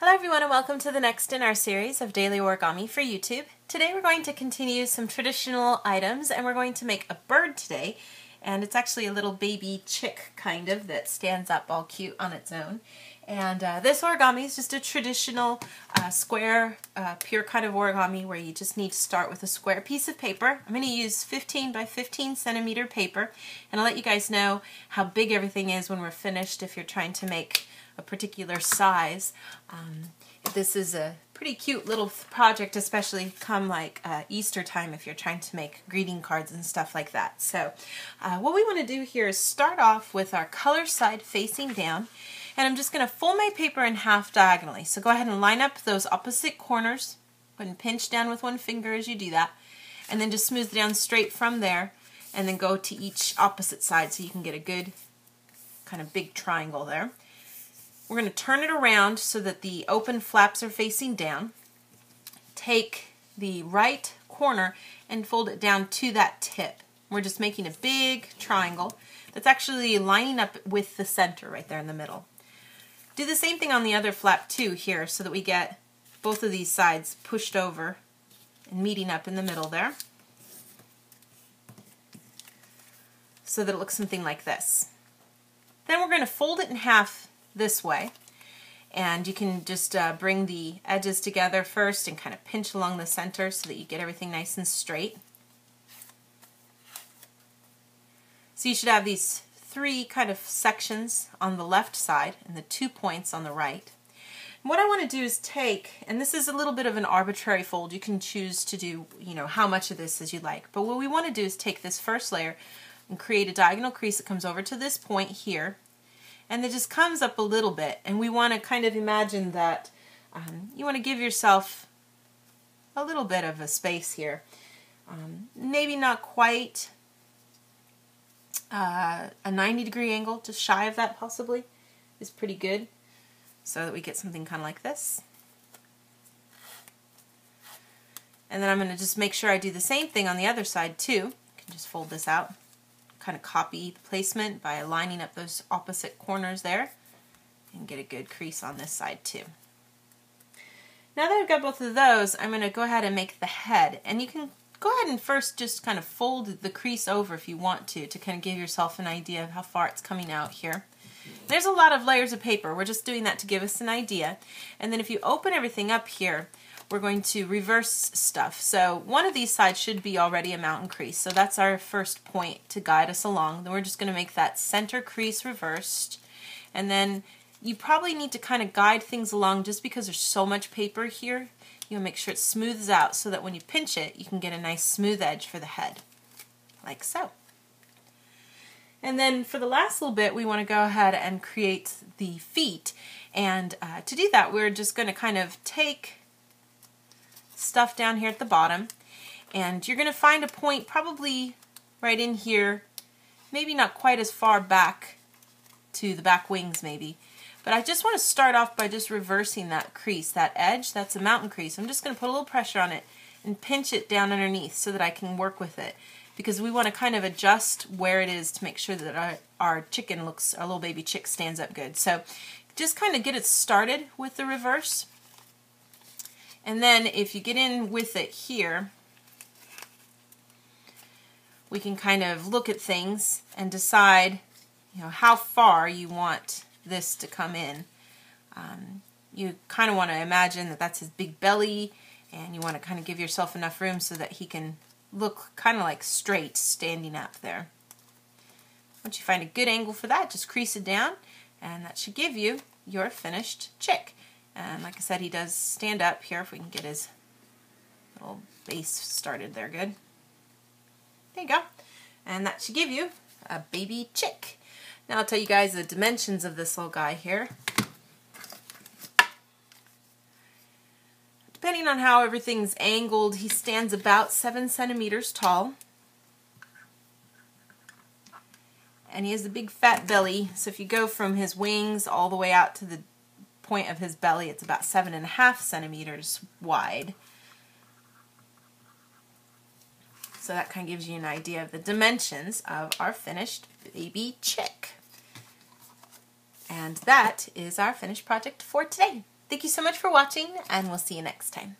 Hello everyone and welcome to the next in our series of daily origami for YouTube. Today we're going to continue some traditional items and we're going to make a bird today, and it's actually a little baby chick kind of that stands up all cute on its own. And this origami is just a traditional square pure kind of origami where you just need to start with a square piece of paper. I'm going to use 15 by 15 centimeter paper, and I'll let you guys know how big everything is when we're finished if you're trying to make a particular size. This is a pretty cute little project, especially come like Easter time if you're trying to make greeting cards and stuff like that. So what we want to do here is start off with our color side facing down, and I'm just going to fold my paper in half diagonally. So go ahead and line up those opposite corners. Go ahead and pinch down with one finger as you do that, and then just smooth down straight from there, and then go to each opposite side so you can get a good kind of big triangle there. We're going to turn it around so that the open flaps are facing down. Take the right corner and fold it down to that tip. We're just making a big triangle that's actually lining up with the center right there in the middle. Do the same thing on the other flap too here so that we get both of these sides pushed over and meeting up in the middle there, so that it looks something like this. Then we're going to fold it in half this way, and you can just bring the edges together first and kind of pinch along the center so that you get everything nice and straight. So you should have these three kind of sections on the left side and the 2 points on the right. And what I want to do is take, and this is a little bit of an arbitrary fold, you can choose to do, how much of this as you like, but what we want to do is take this first layer and create a diagonal crease that comes over to this point here, and it just comes up a little bit, and we want to kind of imagine that you want to give yourself a little bit of a space here. Maybe not quite a 90-degree angle, just shy of that possibly is pretty good, so that we get something kind of like this. And then I'm going to just make sure I do the same thing on the other side too. You can just fold this out, kind of copy the placement by lining up those opposite corners there, and get a good crease on this side too. Now that I've got both of those, I'm going to go ahead and make the head, and you can go ahead and first just kind of fold the crease over if you want to kind of give yourself an idea of how far it's coming out here. There's a lot of layers of paper. We're just doing that to give us an idea. And then if you open everything up here, we're going to reverse stuff. So one of these sides should be already a mountain crease. So that's our first point to guide us along. Then we're just going to make that center crease reversed. And then you probably need to kind of guide things along just because there's so much paper here. You'll make sure it smooths out so that when you pinch it, you can get a nice smooth edge for the head, like so. And then for the last little bit, we want to go ahead and create the feet. And to do that, we're just going to kind of take stuff down here at the bottom, and you're going to find a point probably right in here, maybe not quite as far back to the back wings maybe, but I just want to start off by just reversing that crease, that edge. That's a mountain crease. I'm just going to put a little pressure on it and pinch it down underneath so that I can work with it, because we want to kind of adjust where it is to make sure that our chicken looks, our little baby chick stands up good. So just kind of get it started with the reverse. And then if you get in with it here, we can kind of look at things and decide, how far you want this to come in. You kind of want to imagine that that's his big belly, and you want to kind of give yourself enough room so that he can look kind of like straight standing up there. Once you find a good angle for that, just crease it down, and that should give you your finished chick. And like I said, he does stand up here if we can get his little base started there good. There you go. And that should give you a baby chick. Now I'll tell you guys the dimensions of this little guy here. Depending on how everything's angled, he stands about 7 centimeters tall. And he has a big fat belly, so if you go from his wings all the way out to the point of his belly, it's about 7.5 centimeters wide. So that kind of gives you an idea of the dimensions of our finished baby chick. And that is our finished project for today. Thank you so much for watching, and we'll see you next time.